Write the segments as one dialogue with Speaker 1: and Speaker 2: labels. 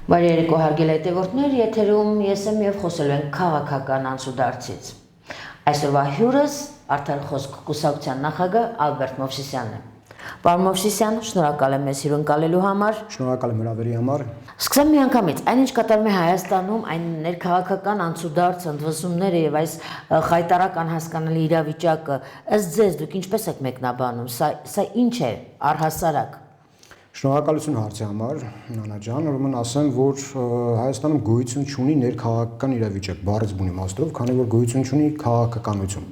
Speaker 1: Բարի երեկո հարգելի հետևորդներ, եթերում ես եմ եւ խոսելու ենք քաղաքական անցուդարձից։ Այսօրվա հյուրս Արդար խոսք կուսակցության նախագահ Ալբերտ Մովսիսյանն է։ Պարոն Մովսիսյան, շնորհակալ եմ մեզ հյուրընկալելու համար։
Speaker 2: Շնորհակալ եմ հրավերի համար։
Speaker 1: Սկսեմ միանգամից, այնինչ կատարվում է Հայաստանում, այն ներքաղաքական անցուդարձ, ընդվզումները եւ այս խայտարակ անհասկանալի իրավիճակը, ըստ ձեզ դուք ինչպես եք մեկնաբանում, սա ինչ է առհասարակ։
Speaker 2: Շնորհակալություն հարցի համար, Նանա ջան, ուրեմն ասեմ, որ Հայաստանում գոյություն չունի ներքաղաքական իրավիճակ, բառից բուն իմաստով, քանի որ գոյություն չունի քաղաքականություն։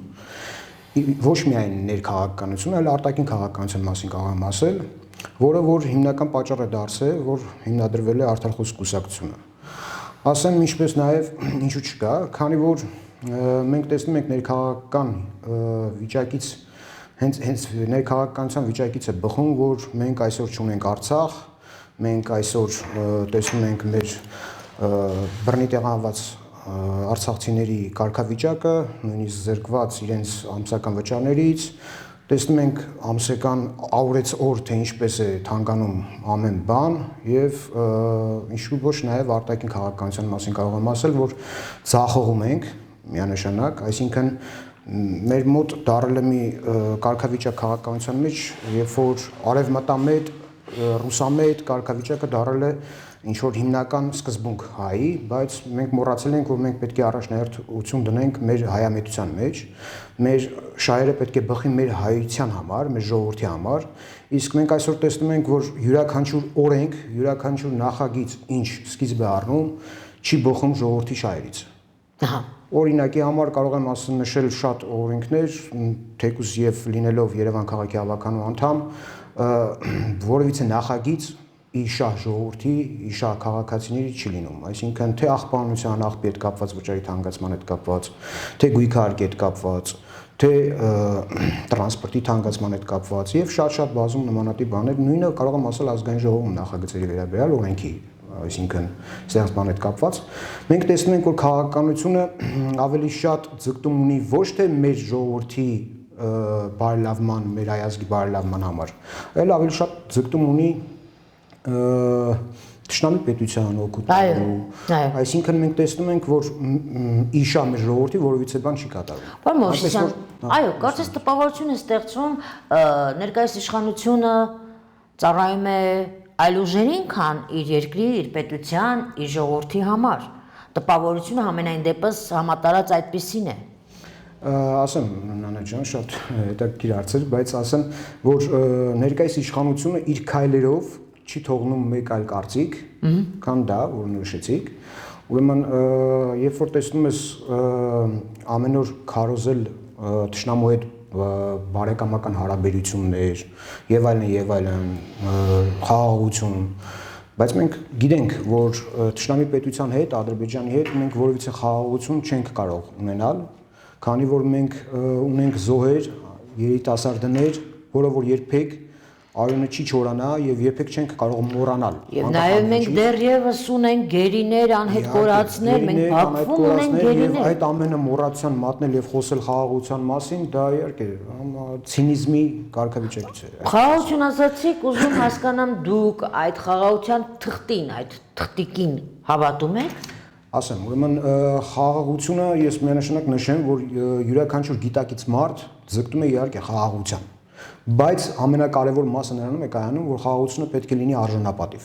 Speaker 2: Ոչ միայն ներքաղաքականություն, այլ արտաքին քաղաքականության մասին կարող եմ ասել, որը որ հիմնական պատճառ է դարձել, որ հիմնադրվել է Արդար խոսք կուսակցությունը։ Ասեմ ինչպես նաև ինչու չկա, քանի որ մենք տեսնում ենք ներքաղաքական վիճակից հենց ներքաղաքականության վիճակից է բխում, որ մենք այսօր չունենք Արցախ, մենք այսօր տեսնում ենք մեր բռնի տեղահանված արցախցիների կարգավիճակը, նույնիսկ զրկված իրենց ամսական վճարներից, տեսնում ենք ամսական օրից օր թե ինչպես է թանկանում ամեն բան եւ ինչու ոչ նաեւ արտաքին քաղաքականության մասին կարող եմ ասել, որ ձախողում ենք միանշանակ, այսինքն մեր մոտ դարել է մի կարգավիճակ քաղաքականության մեջ, երբ որ արևմտամետ, ռուսամետ կարգավիճակը դարել է ինչ որ հիմնական սկզբունք հայի, բայց մենք մոռացել ենք, որ մենք պետք է առաջնահերթություն դնենք մեր հայամետության մեջ, մեր շահերը պետք է բխի մեր հայության համար, մեր ժողովրդի համար, իսկ մենք այսօր տեսնում ենք, որ յուրաքանչյուր օրենք, յուրաքանչյուր նախագիծ ինչ սկիզբ է առնում, չի բխում ժողովրդի շահերից։
Speaker 1: Ահա
Speaker 2: Օրինակի համար կարող եմ նշել շատ օրենքներ, թեկուզ եւ լինելով Երևան քաղաքի հավաքանու անդամ, որևիցե նախագիծ իշահ ժողովրդի, իշահ քաղաքացիների չի լինում, այսինքն թե աղբանության աղբի հետ կապված վճարի թանկացման հետ կապված, թե գույքարկի հետ կապված, թե տրանսպորտի թանկացման հետ կապված եւ շատ բազում նմանատիպ բաներ, նույնը կարող եմ ասել ազգային ժողովում նախագծերի վերաբերյալ օրենքի այսինքն սրանց բան հետ կապված մենք տեսնում ենք որ քաղաքականությունը ավելի շատ ձգտում ունի ոչ թե մեր ժողովրդի բարելավման, մեր հայազգի բարելավման համար, այլ ավելի շատ ձգտում ունի Տշնամի պետության օգուտելու, այսինքն մենք տեսնում ենք, որ իշա մեր ժողովրդի որևիցե բան չի կատարվում։
Speaker 1: Պարոն Մովսիսյան, այո, կարծես տպավորություն է ստեղծում ներկայիս իշխանությունը ծառայում է այլ ուժերին, քան իր երկրի, իր պետության, իր ժողովրդի համար։ Տպավորությունը համենայն դեպս համատարած այդպիսին է։
Speaker 2: Ասեմ, Նանա ջան, շատ հետաքրքիր հարց էր, բայց ասեմ, որ ներկայիս իշխանությունը իր քայլերով չի թողնում մեկ այլ կարծիք, քան դա, որ նշեցիք։ Ուրեմն, երբ որ տեսնում ես ամեն օր քարոզել թշնամու հետ բարեկամական հարաբերություններ եւ այլն, խաղաղություն, բայց մենք գիտենք, որ թշնամի պետության հետ, Ադրբեջանի հետ մենք որևիցե խաղաղություն չենք կարող ունենալ, քանի որ մենք ունենք զոհեր, երիտասարդներ, որը որ երբեք Արյունը չի չորանա եւ երբեք չենք կարող մոռանալ։
Speaker 1: Եվ նաեւ մենք դեռևս ունենք գերիներ, անհետ կորածներ, մենք բախվում ունենք գերիներ։
Speaker 2: Եվ այդ ամենը մոռացության մատնել եւ խոսել խաղաղության մասին, դա իհարկե ցինիզմի կարգավիճակից է։
Speaker 1: Խաղաղություն ասացիք, ուզում հասկանամ դուք այդ խաղաղության թղթին, այդ թղթիկին հավատում եք։
Speaker 2: Ասեմ, ուրեմն խաղաղությունը ես միանշանակ նշեմ, որ յուրաքանչյուր գիտակից մարդ ձգտում է իհարկե խաղաղության։ Բայց ամենակարևոր մասը նրանում է կայանում, որ խաղաղությունը պետք է լինի արժանապատիվ։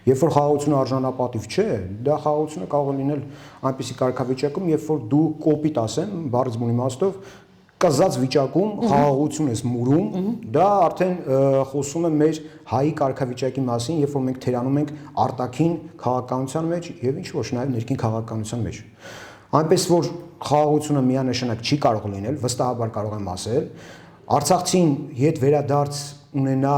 Speaker 2: Երբ որ խաղաղությունը արժանապատիվ չէ, դա խաղաղությունը կարող է լինել այնպիսի կարգավիճակում, երբ որ դու կոպիտ ասեմ, բառից բուն իմաստով, կզած վիճակում խաղաղություն ես մուրում, դա արդեն խոսում է մեր հայի կարգավիճակի մասին, երբ որ մենք թերանում ենք արտաքին քաղաքականության մեջ եւ ինչ ոչ նաեւ ներքին քաղաքականության մեջ։ Այնպես որ խաղաղությունը միանշանակ չի կարող լինել, վստահաբար կարող եմ ասել, Արցախցին հետ վերադարձ ունենա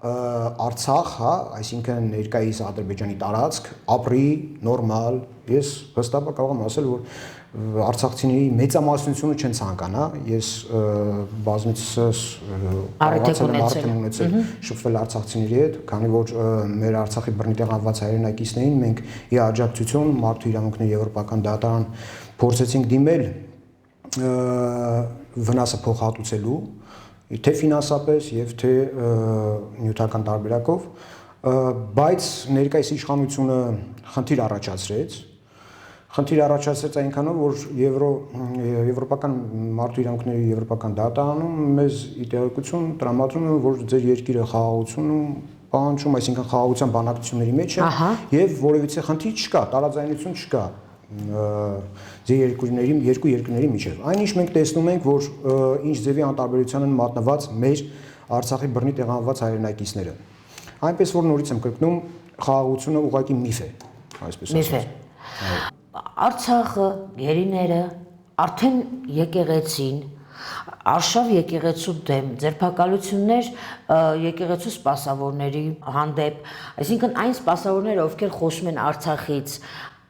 Speaker 2: Արցախ, հա, այսինքն ներկայիս Ադրբեջանի տարածք, ապրի նորմալ, ես վստահաբար կարող եմ ասել, որ արցախցիների մեծամասնությունը չեն ցանկանա, ես բազմիցս արդեն ունեցել շփվել արցախցիների հետ, քանի որ մեր Արցախի բռնի տեղահանված հայրենակիցներին մենք ի աջակցություն մարդու իրավունքների եվրոպական դատարան փորձեցինք դիմել վնասը փոխհատուցելու թե ֆինանսապես եւ թե նյութական տարբերակով բայց ներկայիս իշխանությունը խնդիր առաջացրեց այնքանով, որ եվրոպական մարդու իրավունքների եվրոպական դատարանում մեզ իդեալություն տրամադրում է, որ ձեր երկիրը խաղաղություն պահանջում, այսինքն խաղաղության բանակցությունների մեջ է եւ որևիցե խնդիր չկա, տարաձայնություն չկա երկու երկրների միջև։ Այնինչ մենք տեսնում ենք, որ ինչ ձևի անտարբերության են մատնված մեր Արցախի բռնի տեղանված հայրենակիցները։ Այնպես որ նորից եմ կրկնում, խաղաղությունը ուղղակի միֆ է, այսպես ասած։
Speaker 1: Արցախը, գերիները արդեն եկեղեցին, արշավ եկեղեցու դեմ, ձերբակալություններ եկեղեցու սպասավորների հանդեպ, այսինքն այն սպասավորները, ովքեր խոսում են Արցախից,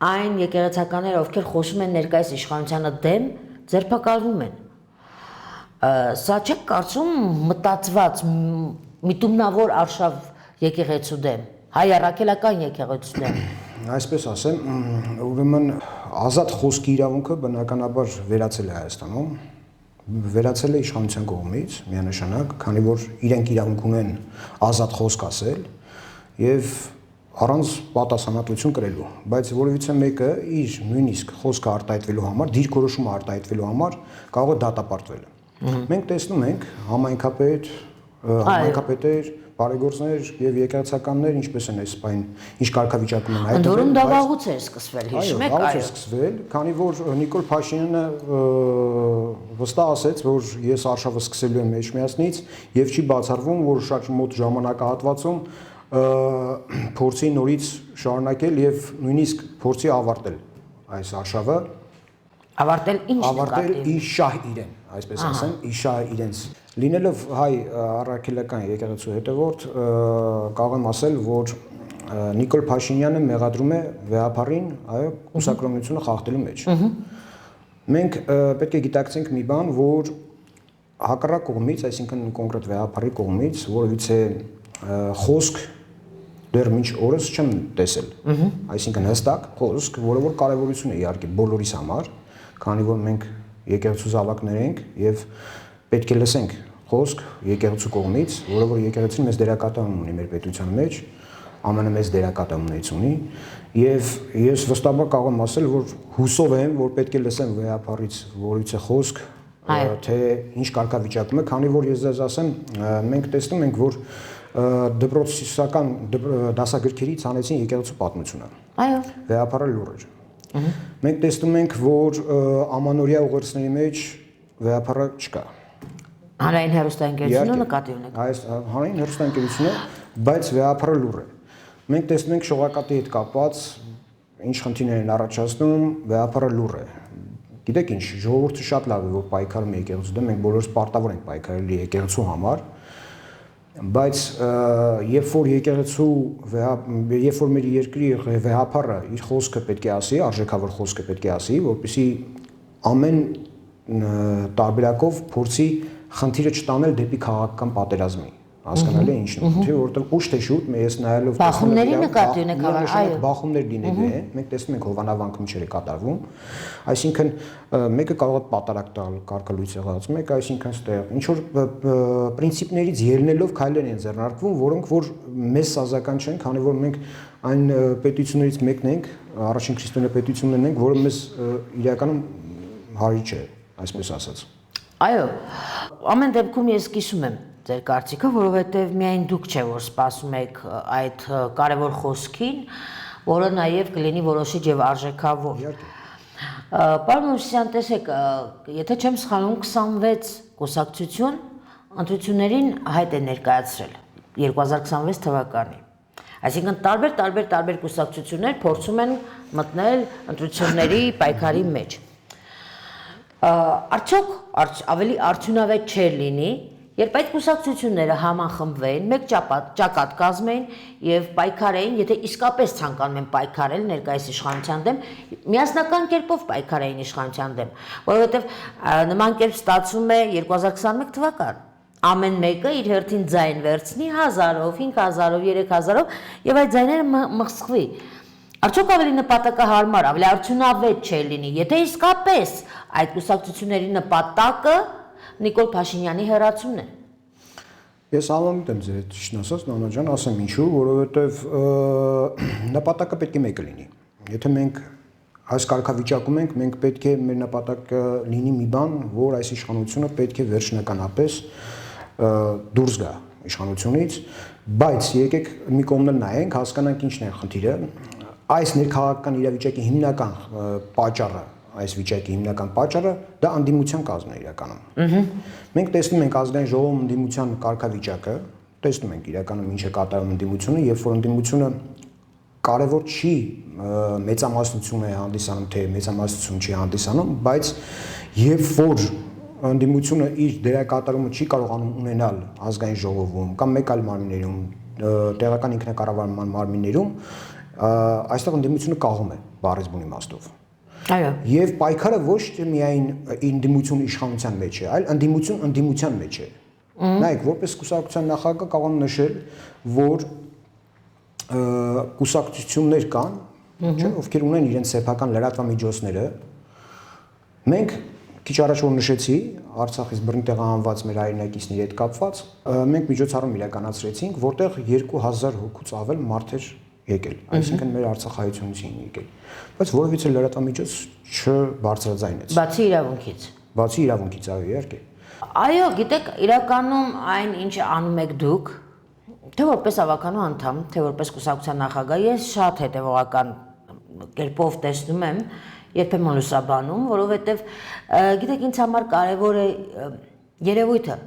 Speaker 1: այն եկեղեցականները, ովքեր խոսում են ներկայիս իշխանությանը դեմ, ձերբակալվում են։ Սա չեք կարծում մտածված միտումնավոր արշավ եկեղեցու դեմ, հայ առաքելական եկեղեցու դեմ։
Speaker 2: Այսպես ասեմ, ուրեմն ազատ խոսքի իրավունքը բնականաբար վերացել է Հայաստանում, վերացել է իշխանության կողմից, միանշանակ, քանի որ իրենք իրավունք ունեն ազատ խոսք ասել եւ առանց պատասխանատվություն կրելու, բայց որևիցե մեկը իր նույնիսկ խոսքը արտահայտվելու համար, դիրքորոշումը արտահայտվելու համար կարող է դատապարտվել։ Մենք տեսնում ենք համայնքապետ, համայնքապետեր, բարեգործներ եւ եկեղեցականներ ինչպես են այս բան, ինչ կարգավիճակում են
Speaker 1: հայտնվել։ Ընդորում դա վաղուց էր սկսվել, հիշում եք,
Speaker 2: այո, էր սկսվել, քանի որ Նիկոլ Փաշինյանը վստահ ասեց, որ ես արշավը սկսելու եմ Էջմիածնից եւ չի բացառվում, որ շատ մոտ ժամանակահատվածում փորձի նորից շարունակել եւ նույնիսկ փորձի ավարտել այս արշավը,
Speaker 1: ավարտել ինչ նկատի։
Speaker 2: Ավարտել իր շահ իրեն, այսպես ասեմ, իր շահ իրենց։ Լինելով հայ առաքելական եկեղեցու հետևորդ, կարող եմ ասել, որ Նիկոլ Փաշինյանը մեղադրում է վեհապարին, այո, կուսակրոնությունը խախտելու մեջ։ Մենք պետք է գիտակցենք մի բան, որ հակառակ կողմից, այսինքն կոնկրետ վեհապարի կողմից, որովհետեւ խոսք դեռ մինչ օրս չեմ տեսել, այսինքն հստակ խոսք, որը որ կարևորություն է իհարկե բոլորիս համար, քանի որ մենք եկեղեցու զավակներ ենք եւ պետք է լսենք խոսք եկեղեցու կողմից, որը որ եկեղեցին մեծ դերակատարում ունի մեր պետության մեջ, ամենամեծ դերակատարումներից ունի եւ ես վստահաբար կարող եմ ասել, որ հուսով եմ, որ պետք է լսեմ վեհապարից որից է խոսք, թե ինչ կարգավիճակում է, քանի որ ես ձեզ ասեմ, մենք տեսնում ենք, որ դպրոցական դասագրքերից հանեցին եկեղեցու պատմությունը։ Այո։ Վեհապարը լուր էր։ Մենք տեսնում ենք, որ ամանորյա ուղերձների մեջ վեհապարը չկա։
Speaker 1: Հանրային հեռուստաընկերությունը նկատի ունեք։
Speaker 2: Հանրային հեռուստաընկերությունը, բայց վեհապարը լուր է։ Մենք տեսնում ենք շողակատի հետ կապված ինչ խնդիրներ են առաջացնում, վեհապարը լուր է։ Գիտեք ինչ, ժողովուրդը շատ լավ է, որ պայքարում է եկեղեցու դեմ, մենք բոլորս պարտավոր ենք պայքարել եկեղեցու համար, բայց երբ որ երբ որ մեր երկրի վեհապարը իր խոսքը պետք է ասի, արժեքավոր խոսքը պետք է ասի, որպեսզի ամեն տարբերակով փորձի խնդիրը չտանել դեպի քաղաքական պատերազմի, հասկանալի է ինչն է, թե որտեղ ուշ թե շուտ ես նայելով
Speaker 1: բախումների նկատի ունեք, այո,
Speaker 2: բախումներ լինելու են, մենք տեսնում ենք հովանավանքում չէ կատարվում, այսինքն մեկը կարող է պատարակ տալ կարգալույց եղած, մեկը այսինքն ստեղ ինչ որ պրինցիպներից ելնելով քայլեր են ձեռնարկվում, որոնք որ մեզ սազական չեն, քանի որ մենք այն պետություններից մեկն ենք, առաջին քրիստոնյա պետությունն ենք, որը մեզ իրականում հարի չէ, այսպես ասած։
Speaker 1: Այո, ամեն դեպքում ես կիսում եմ ձեր կարծիքը, որովհետև միայն դուք չէ, որ սպասում եք այդ կարևոր խոսքին, որը նաև կլինի որոշիչ եւ արժեքավոր։ Պարոն Մովսիսյան, տեսեք, եթե չեմ սխալվում, 26 կուսակցություն ընտրություններին հայտ է ներկայացրել 2026 թվականին։ Այսինքն տարբեր կուսակցություններ փորձում են մտնել ընտրությունների պայքարի մեջ։ Արդյոք ավելի արդյունավետ չէր լինի, երբ այդ կուսակցությունները համախմբվեին, մեկ ճակատ կազմեին եւ պայքարեին, եթե իսկապես ցանկանում են պայքարել ներկայիս իշխանության դեմ, միասնական կերպով պայքարեին իշխանության դեմ, որովհետեւ նման կերպ ստացվում է 2021 թվական։ Ամեն մեկը իր հերթին ձայն վերցնի 1000-ով, 5000-ով, 3000-ով եւ այդ ձայները մղսխվի։ Արդյոք ավելի նպատակահարմար, ավելի արդյունավետ չէ լինի, եթե իսկապես այդ կուսակցությունների նպատակը Նիկոլ Փաշինյանի հեռացումն է։
Speaker 2: Ես համամիտ եմ ձեր հետ ճիշտն ասած, Նանա ջան, ասեմ ինչու, որովհետև նպատակը պետք է մեկը լինի։ Եթե մենք այս կարգավիճակում ենք, մենք պետք է մեր նպատակը լինի մի բան, որ այս իշխանությունը պետք է վերջնականապես դուրս գա իշխանությունից, բայց եկեք մի կողմն նայենք, հասկանանք ինչն է խնդիրը։ Այս ներքաղաքական իրավիճակի հիմնական պատճառը, այս վիճակի հիմնական պատճառը դա անդիմության կազմն է իրականում։ Մենք տեսնում ենք ազգային ժողովում անդիմության կարգավիճակը, տեսնում ենք իրականում ինչ է կատարում անդիմությունը, երբ որ անդիմությունը կարևոր չի մեծամասնություն է հանդիսանում, թե մեծամասնություն չի հանդիսանում, բայց երբ որ անդիմությունը իր դերակատարումը չի կարողանում ունենալ ազգային ժողովում կամ մեկ այլ մարմիններում, տեղական ինքնակառավարման մարմիններում, այստեղ անդիմությունը կաղում է բառից բուն իմաստով։
Speaker 1: Այո։
Speaker 2: Եվ պայքարը ոչ թե միայն անդիմություն իշխանության մեջ է, այլ անդիմություն անդիմության մեջ է։ Նայեք, որպես կուսակցության նախագահ կարող եմ նշել, որ կուսակցություններ կան, չէ, ովքեր ունեն իրենց սեփական լրատվամիջոցները։ Մենք քիչ առաջ որ նշեցի Արցախից բռնի տեղահանված մեր հայրենակիցների հետ կապված, մենք միջոցառում իրականացրեցինք, որտեղ 2000 հոգուց ավել մարդեր եկել, այսինքն մեր արցախայությունից էին եկել, բայց որևիցե լրատվամիջոց չբարձրաձայնեց։
Speaker 1: Բացի իրավունքից։
Speaker 2: Բացի իրավունքից, այո, իհարկե։
Speaker 1: Այո, գիտեք, իրականում այն ինչ անում եք դուք, թե որպես ավականու անդամ, թե որպես կուսակցության նախագահ, ես շատ հետևողական կերպով տեսնում եմ, երբեմն լուսաբանում, որովհետև գիտեք, ինձ համար կարևոր է երևույթը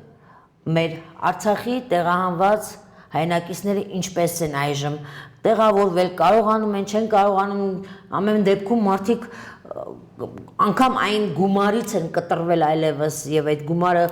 Speaker 1: մեր Արցախի տեղահանված հայրենակիցները ինչպես են այժմ տեղավորվել, կարողանում են, չեն կարողանում, ամեն դեպքում մարդիկ անգամ այն գումարից են կտրվել այլևս եւ այդ գումարը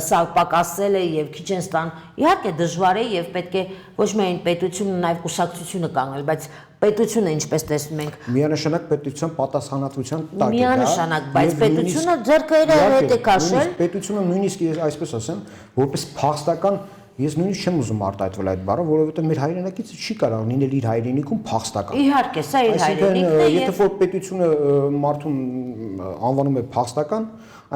Speaker 1: սալպակասել է եւ քիչ են ստան։ Իհարկե դժվար է եւ պետք է ոչ միայն պետությունը, նաեւ կուսակցությունը կանգնել, բայց պետությունը ինչպես տեսնում ենք
Speaker 2: միանշանակ պետության պատասխանատվության տակ է դա։
Speaker 1: Միանշանակ, բայց պետությունը ձեռքը իր հետ է քաշել։
Speaker 2: Պետությունը նույնիսկ ես այսպես ասեմ, որպես փախստական ես նույնիսկ չեմ ուզում արտահայտվել այդ բառը, որովհետև մեր հայրենակիցը չի կարող լինել իր հայրենիքում փախստական։
Speaker 1: Իհարկե, սա իր հայրենիքն է։
Speaker 2: Եթե որ պետությունը մարդուն անվանում է փախստական,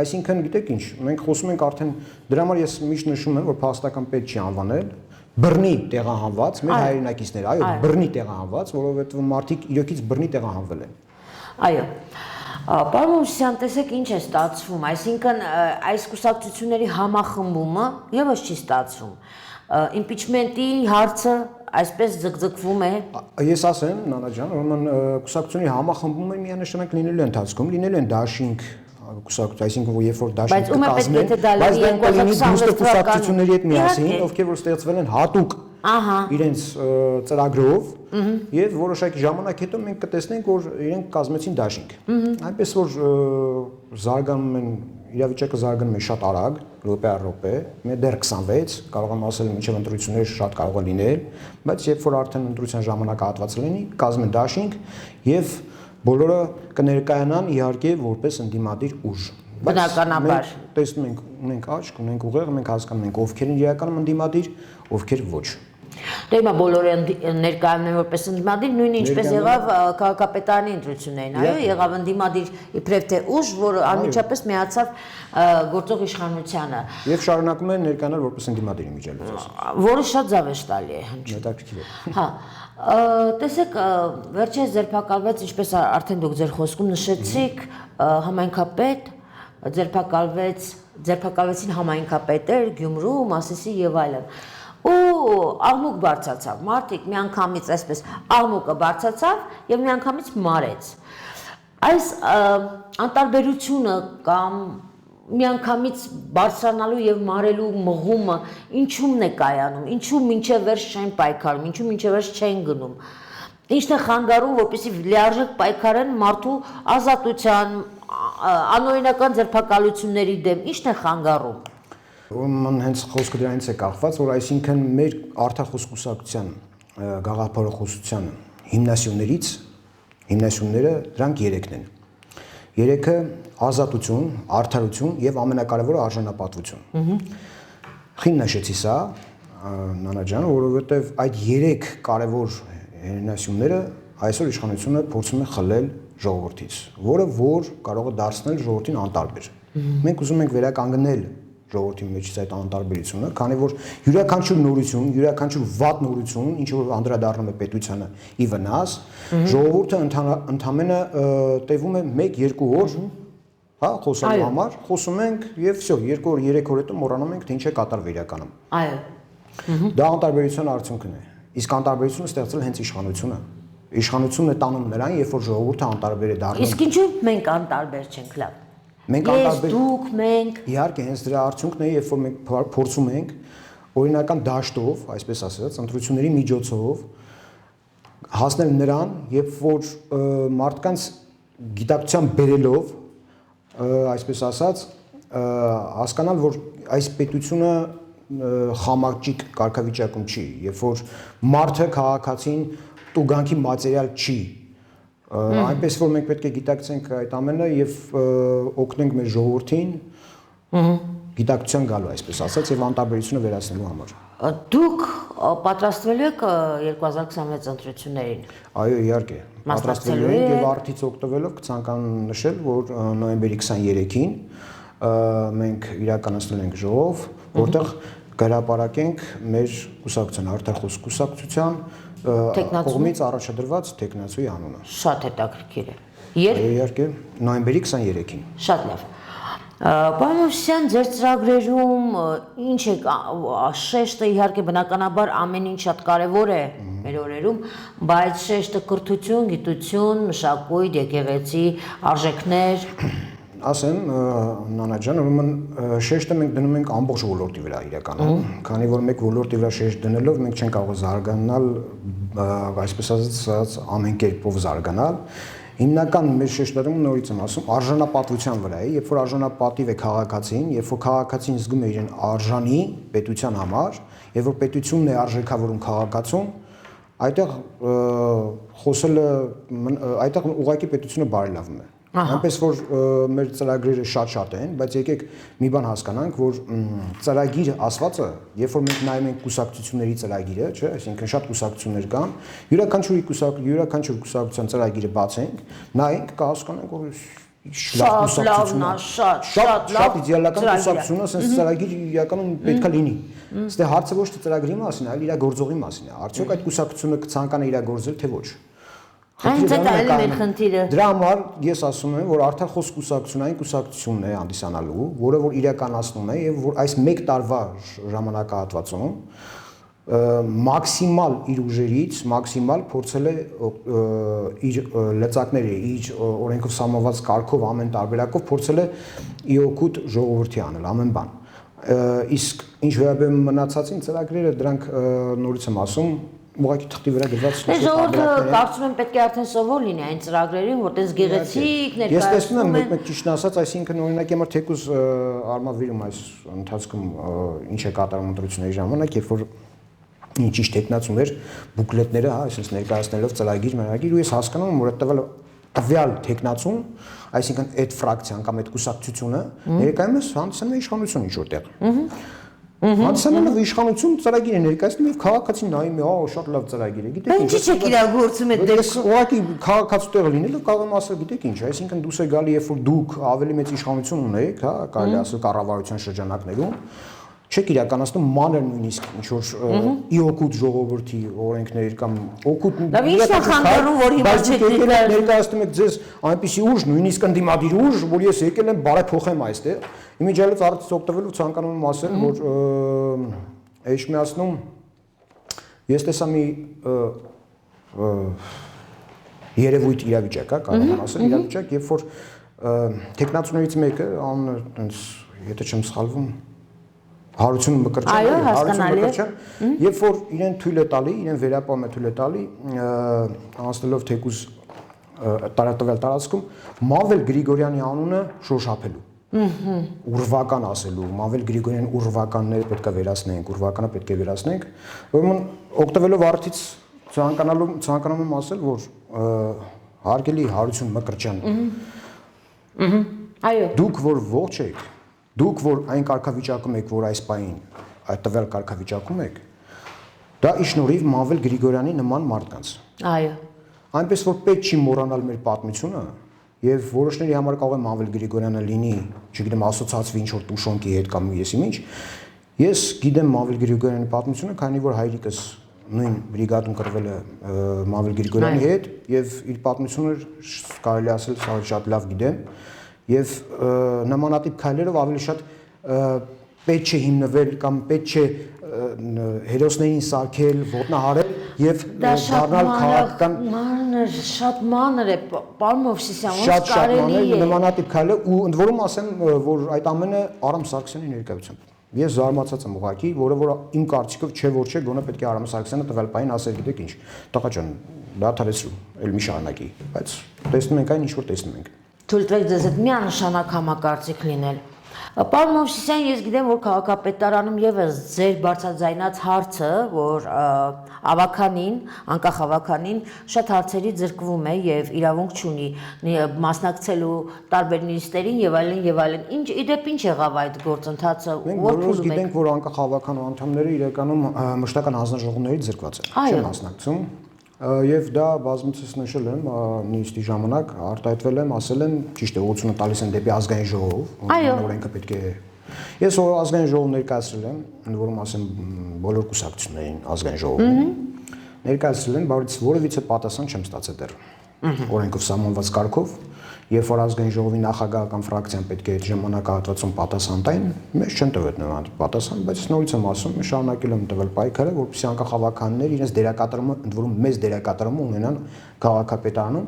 Speaker 2: այսինքն գիտեք ինչ, մենք խոսում ենք արդեն դրա համար ես միշտ նշում եմ, որ փախստական պետք չի անվանել, բռնի տեղահանված մեր հայրենակիցներ, այո, բռնի տեղահանված, որովհետև մարդիկ իրոքից բռնի տեղահանվել են։
Speaker 1: Այո։ Պարոն Մուսյան, տեսեք ինչ է ստացվում, այսինքն այս կուսակցությունների համախմբումը եւս չի ստացվում։ Իմպիչմենտի հարցը այսպես ձգձգվում է։
Speaker 2: Ես ասեմ, Նանա ջան, ուրեմն կուսակցությունների համախմբումը միանշանակ լինելու ընթացքում լինելու են դաշինք կուսակցություն, այսինքն որ երբ որ դաշինք կկազմեն, բայց դա լինի դուստր կուսակցությունների հետ միասին, ովքեր որ ստեղծվել են հատուկ իրենց ծրագրով եւ որոշակի ժամանակ հետո մենք կտեսնենք, որ իրենք կազմեցին դաշինք։ Այնպես որ զարգանում են, իրավիճակը զարգանում է շատ արագ, րոպե առ րոպե, մեր դեռ 26, կարող եմ ասել մինչև ընտրությունները շատ կարող է լինել, բայց երբ որ արդեն ընտրության ժամանակահատվածը լինի, կազմեն դաշինք եւ բոլորը կներկայանան իհարկե որպես ընդդիմադիր ուժ։
Speaker 1: Բնականաբար
Speaker 2: տեսնում ենք, ունենք աչք, ունենք ուղեղ, մենք հասկանում ենք ովքեր են իրականում ընդդիմադիր, ովքեր ոչ։
Speaker 1: Դե հիմա բոլորը ներկայանում են որպես ընդդիմադիր, նույն ինչպես եղավ քաղաքապետարանի ընտրություններին, այո, եղավ ընդդիմադիր իբրև թե ուժ, որը անմիջապես միացավ գործող իշխանությանը։
Speaker 2: Եվ շարունակում են ներկայանալ որպես ընդդիմադիր իմիջիալից։
Speaker 1: Որը շատ զավեշտալի է։
Speaker 2: Հետաքրքիր է։
Speaker 1: Հա, տեսեք, վերջերս ձերբակալվեց, ինչպես արդեն դուք ձեր խոսքում նշեցիք, համայնքապետ, ձերբակալվեցին համայնքապետեր Գյումրու, Մասիսի եւ այլն։ Ու աղմուկ բարձրացավ, մարդիկ միանգամից այսպես աղմուկը բարձրացավ եւ միանգամից մարեց։ Այս անտարբերությունը կամ միանգամից բարձրանալու եւ մարելու մղումը ինչու՞մն է կայանում, ինչու մինչեւ վերջ չեն պայքարում, ինչու մինչեւ վերջ չեն գնում։ Ինչն է խանգարում, որպեսզի լիարժեք պայքարեն մարդու ազատության, անօրինական ձերբակալությունների դեմ, ինչն է խանգարում։
Speaker 2: Ուրեմն հենց խոսքը դրանից է կախված, որ այսինքն մեր արդարախոս կուսակցության գաղափարախոսության հիմնասյունները դրանք 3-ն են։ 3-ը ազատություն, արդարություն եւ ամենակարևորը արժանապատվություն։ Խին նշեցի սա, Նանա ջան, որովհետեւ այդ 3 կարևոր հիմնասյունները այսօր իշխանությունը փորձում է խլել ժողովրդից, որը որ կարող է դարձնել ժողովրդին անտարբեր։ Մենք ուզում ենք վերականգնել ժողովրդի մեջից այդ անտարբերությունը, քանի որ յուրաքանչյուր նորություն, յուրաքանչյուր վատ նորություն, ինչ որ անդրադառնում է պետությանը ի վնաս, ժողովուրդը ընդամենը տևում է 1-2 օր, հա, խոսելու համար, խոսում ենք եւ վсё, 2 օր, 3 օր հետո մոռանում ենք, թե ինչ է կատարվել իրականում։
Speaker 1: Այո։
Speaker 2: Դա անտարբերության արդյունքն է։ Իսկ անտարբերությունը ստեղծել հենց իշխանությունը։ Իշխանությունն է տանում նրան, երբ որ ժողովուրդը անտարբեր է դառնում։
Speaker 1: Իսկ ինչու մենք անտարբեր չենք լավ։
Speaker 2: Մենք
Speaker 1: Ես,
Speaker 2: անտարբեր
Speaker 1: դուք, մենք։
Speaker 2: Իհարկե, հենց դրա արդյունքն է, երբ որ մենք փորձում ենք օրինական դաշտով, այսպես ասած, ընտրությունների միջոցով հասնել նրան, երբ որ մարդկանց գիտակցության բերելով, այսպես ասած, հասկանալ, որ այս պետությունը խամաճիկ կարգավիճակում չի, երբ որ մարդը քաղաքացին տուգանքի մատերիալ չի, այնպես որ մենք պետք է գիտակցենք այդ ամենը եւ օգնենք մեր ժողովրդին գիտակցության գալու, այսպես ասած, եւ անտարբերությունը վերացնելու համար։
Speaker 1: Դուք պատրաստվելու եք 2026 ընտրություններին։
Speaker 2: Այո, իհարկե։ Պատրաստվելու ենք եւ արդից օգտվելով կցանկանամ նշել, որ նոյեմբերի 23-ին մենք իրականացնել ենք ժողով, որտեղ կհրապարակենք մեր կուսակցության, Արդարխոս կուսակցության կողմից առաջադրված տեխնացուի անունը։
Speaker 1: Շատ հետաքրքիր է։ Երբ
Speaker 2: Իհարկե, նոյեմբերի 23-ին։
Speaker 1: Շատ լավ։ Պարոն Մովսիսյան, ձեր ծրագրերում ինչ է շեշտը իհարկե բնականաբար ամեն ինչ շատ կարևոր է մեր օրերում, բայց շեշտը կրթություն, գիտություն, մշակույթ, եկեղեցի, արժեքներ։
Speaker 2: Ասեմ, Նանա ջան, ուրեմն շեշտը մենք դնում ենք ամբողջ ոլորտի վրա իրականում, քանի որ մեկ ոլորտի վրա շեշտ դնելով մենք չենք կարող զարգանալ, այսպես ասած, ամեն կերպով զարգանալ։ Հիմնական մեր շեշտադրումը նորից եմ ասում, արժանապատվության վրա է, երբ որ արժանապատիվ է քաղաքացին, երբ որ քաղաքացին զգում է իրեն արժանի պետության համար, եւ որ պետությունն է արժեքավորում քաղաքացուն, այդտեղ խոսելը այդտեղ ուղղակի պետությունը բարելավում է։ Այնպես որ մեր ծրագրերը շատ են, բայց եկեք մի բան հասկանանք, որ ծրագիր ասվածը, երբ որ մենք նայում ենք կուսակցությունների ծրագիրը, չէ, այսինքն շատ կուսակցություններ կան, յուրաքանչյուր կուսակցության ծրագիրը բացենք, նայենք, կհասկանանք, որ շատ իդեալական կուսակցությունը, ասես ծրագիր իրականում պետք է լինի։ Ստե հարցը ոչ թե ծրագրի մասին, այլ իր գործողի մասին է։ Արդյոք այդ կուսակցությունը կցանկանա իրագործել, թե ոչ։
Speaker 1: Հենց այդ էլ մեր խնդիրը։
Speaker 2: Դրա համար ես ասում եմ, որ Արդարխոս կուսակցությունն այն կուսակցությունն է հանդիսանալու, որը որ իրականացնում է եւ որ այս 1 տարվա ժամանակահատվածում մաքսիմալ իր ուժերից, մաքսիմալ փորձել է իր լծակները, իր օրենքով սահմանված կարգով ամեն տարբերակով փորձել է իօգուտ ժողովրդի անել ամեն բան։ Իսկ ինչ վերաբերում մնացածին ծրագրերը, դրանք նորից եմ ասում, ուղղակի թղթի վրա գրված
Speaker 1: ժողովուրդը կարծում եմ պետք է արդեն սովոր լինի այն ծրագրերին, որտեղ գեղեցիկ ներկայացնում են։
Speaker 2: Ես տեսնում եմ մեկ ճիշտ ասած, այսինքն օրինակ եմը թեկուզ արմավիրում այս ընթացքում ինչ է կատարում ընտրությունների ժամանակ, երբ որ ճիշտ տեխնացում էր բուկլետները, հա, այսպես ներկայացնելով ծրագիր, մենագիր, ու ես հասկանում եմ, որ տվյալ տեխնացում, այսինքն այդ ֆրակցիան կամ այդ կուսակցությունը ներկայումս հանդիսանում է իշխանություն ինչ որտեղ։ Հանդիսանում է իշխանություն ծրագիր է ներկայացնում եւ քաղաքացին նայում է, շատ լավ ծրագիր է, գիտեք
Speaker 1: ինչ։ Ինչի՞ չեք իրագործում այդ դեպքում։
Speaker 2: Ուղղակի քաղաքացու տեղը լինելը կարող եմ ասել, գիտեք ինչ, այսինքն դուս է գալի, երբ որ դուք ավելի մեծ իշխանություն ունեք, հա, կարելի ասել կառավարության շրջանակներում, չեք իրականացնում մանր նույնիսկ ինչ որ իօգուտ ժողովրդի օրենքներ կամ օգուտ
Speaker 1: խանգարում, որ հիմա չեք
Speaker 2: ներկայացնում եք ձեզ այնպիսի ուժ, նույնիսկ ընդդիմադիր ուժ, որ ես եկել եմ բարեփոխեմ այստեղ։ Իմիջիալից արդյոք օգտվելու ցանկանում եմ ասել, որ Էջմիածնում ես տեսա մի երևույթ իրավիճակ, կարող եմ ասել, իրավիճակ, երբ որ տեխնացուներից մեկը, անունը այնպես, եթե չեմ սխալվում, Հարություն Մկրտչյան, երբ որ իրեն թույլ է տալի, իրեն վերապահում է թույլ է տալի, անցնելով թեկուզ տարածվել տարածքում, Մավել Գրիգորյանի անունը շոշափելու։ Ուրվական ասելու, Մավել Գրիգորյան ուրվականները պետք է վերացնենք, ուրվականը պետք է վերացնենք, ուրեմն օգտվելով արդից ցանկանում եմ ասել, որ հարգելի Հարություն Մկրտչյան, դուք որ ողջ եք, դուք որ այն կարգավիճակում եք, որ այս պահին այդ տվյալ կարգավիճակում եք, դա ի շնորհիվ Մավել Գրիգորյանի նման մարդկանց։
Speaker 1: Այո։
Speaker 2: Այնպես որ պետք չի մոռանալ մեր պատմությունը Եվ որոշների համար կարող է Մամվել Գրիգորյանը լինի, չգիտեմ, ասոցացվի ինչ-որ Տուշոնկի հետ կամ եսի ինչ։ Ես գիտեմ Մամվել Գրիգորյանի պատմությունը, քանի որ հայրիկս նույն բրիգադում կրվել է Մամվել Գրիգորյանի հետ եւ իր պատմությունը կարելի ասել շատ լավ գիտեմ եւ նմանատիպ քայլերով ավելի շատ պետք չէ հիմնվել կամ պետք չէ հերոսներին սարքել, ոտնահարել եւ դառնալ քաղաքական
Speaker 1: շատ մանր է, պարոն Մովսիսյան, ոնց
Speaker 2: շատ
Speaker 1: կարելի է
Speaker 2: նմանատիպ քայլը ու ընդ որում ասեմ, որ այդ ամենը Արամ Սարգսյանի ներկայությամբ ես զարմացած եմ ուղղակի, որը իմ կարծիքով չէ որ չէ, գոնե պետք է Արամ Սարգսյանը տվյալ պահին ասել գիտեք ինչ, տղա ջան, դադարեցրու, ել մի շարունակի, բայց տեսնում ենք այն ինչ որ տեսնում ենք։
Speaker 1: Թույլ տվեք ձեզ այդ միանշանակ համակարծիք լինել։ Պարոն Մովսիսյան, ես գիտեմ, որ քաղաքապետարանում եւս ձեր բարձրաձայնած հարցը, որ ավականին, անկախ ավականին շատ հարցերի ձրկվում է եւ իրավունք չունի մասնակցելու տարբեր նիստերին եւ այլն, ինչ իդեպ ինչ եղավ այդ գործընթացը,
Speaker 2: որ փուլում եք։ Մենք գիտենք, որ անկախ ավականու անդամները իրականում մշտական հանձնաժողովներից զրկված են, չեն մասնակցում։ Եվ դա բազմիցս նշել եմ նիստի ժամանակ, արտահայտվել եմ, ասել եմ, ճիշտ է, ուղղությունը տալիս են դեպի ազգային ժողով, օրենքը պետք է։ Ես ազգային ժողով ներկայացրել եմ, ընդ որում ասեմ բոլոր կուսակցություններին ազգային ժողովում ներկայացրել եմ, բայց որևիցե պատասխան չեմ ստացել դեռ։ Օրենքով սահմանված կարգով, երբ որ ազգային ժողովի նախագահ կամ ֆրակցիան պետք է այդ ժամանակահատվածում պատասխան տային, մեզ չեն տվել նման պատասխան, բայց նորից եմ ասում, շարունակել եմ տվել պայքարը, որպեսզի անկախ ավականներ իրենց դերակատարումը, ընդ որում մեծ դերակատարումը ունենան քաղաքապետարանում,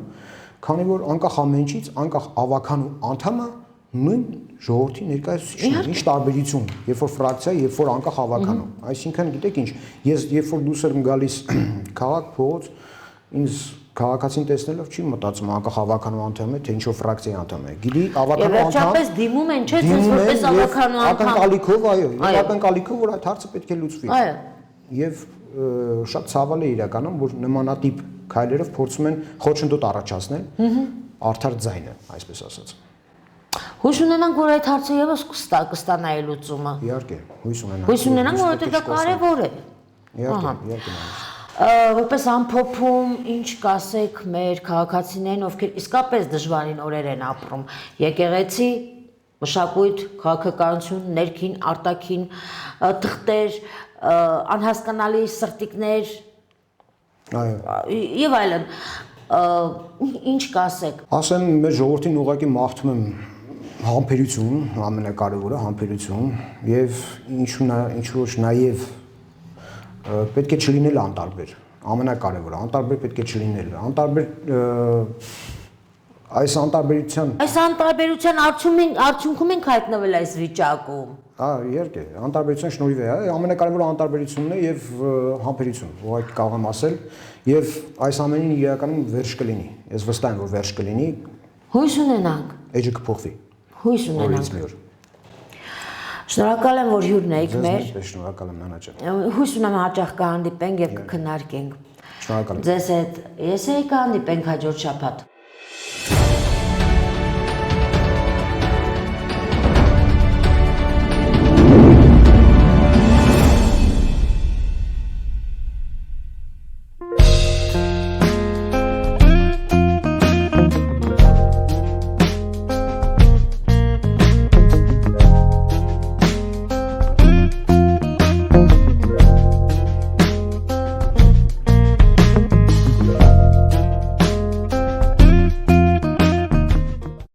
Speaker 2: քանի որ անկախ ամեն ինչից, անկախ ավականու անդամը նույն ժողովրդի ներկայացուցիչն է, ինչ տարբերություն, երբ որ ֆրակցիա, երբ որ անկախ ավականու, այսինքն գիտեք ինչ, ես երբ որ դուրս եմ գալիս քաղաք փողոց, ինձ քաղաքացին տեսնելով չի մտածում անկախ ավականու անդամ է, թե ինչ-որ ֆրակցիայի անդամ է։ Գիտի ավականու անդամ։
Speaker 1: Վերջապես դիմում են, չէ՞, ձեզ որպես ավականու անդամ։
Speaker 2: Ակնկալիքով, այո, ակնկալիքով, որ այդ հարցը պետք է լուծվի։
Speaker 1: Այո։
Speaker 2: Եվ շատ ցավալ է իրականում, որ նմանատիպ քայլերով փորձում են խոչընդոտ առաջացնել արդար ձայնը, այսպես ասած։
Speaker 1: Հույս ունենանք, որ այդ հարցը եւս կստանա լուծումը։
Speaker 2: Իհարկե, հույս ունենանք։
Speaker 1: Հույս ունենանք, որովհետեւ դա կարեւոր է։
Speaker 2: Իհարկե։
Speaker 1: Որպես ամփոփում, ինչ կասեք մեր քաղաքացիներին, ովքեր իսկապես դժվարին օրեր են ապրում, եկեղեցի, մշակույթ, քաղաքականություն, ներքին, արտաքին թղթեր, անհասկանալի սրտիկներ, եւ այլն, ինչ կասեք։
Speaker 2: Ասեմ, մեր ժողովրդին ուղղակի մաղթում եմ համբերություն, ամենակարևորը համբերություն, եւ ինչու՞ նաեւ պետք է չլինել անտարբեր, ամենակարևորը, անտարբեր պետք է չլինել, այս անտարբերության արդյունքում ենք հայտնվել այս վիճակում։ Իհարկե, անտարբերության շնորհիվ է, ամենակարևորը անտարբերությունն է եւ համբերություն, ուղղակի կարող եմ ասել, եւ այս ամենին իրականում վերջ կլինի, ես վստահ եմ, որ վերջ կլինի։
Speaker 1: Հույս ունենանք։
Speaker 2: Էջը կփոխվի։
Speaker 1: Հույս ունենանք։ Շնորհակալ եմ, որ հյուրն եք մեր։
Speaker 2: Շնորհակալ եմ, Նանա ջան։
Speaker 1: Հույս ունեմ հաճախ կհանդիպենք եւ կքննարկենք։
Speaker 2: Շնորհակալ եմ։
Speaker 1: Ձեզ հետ ես կհանդիպենք հաջորդ շաբաթ։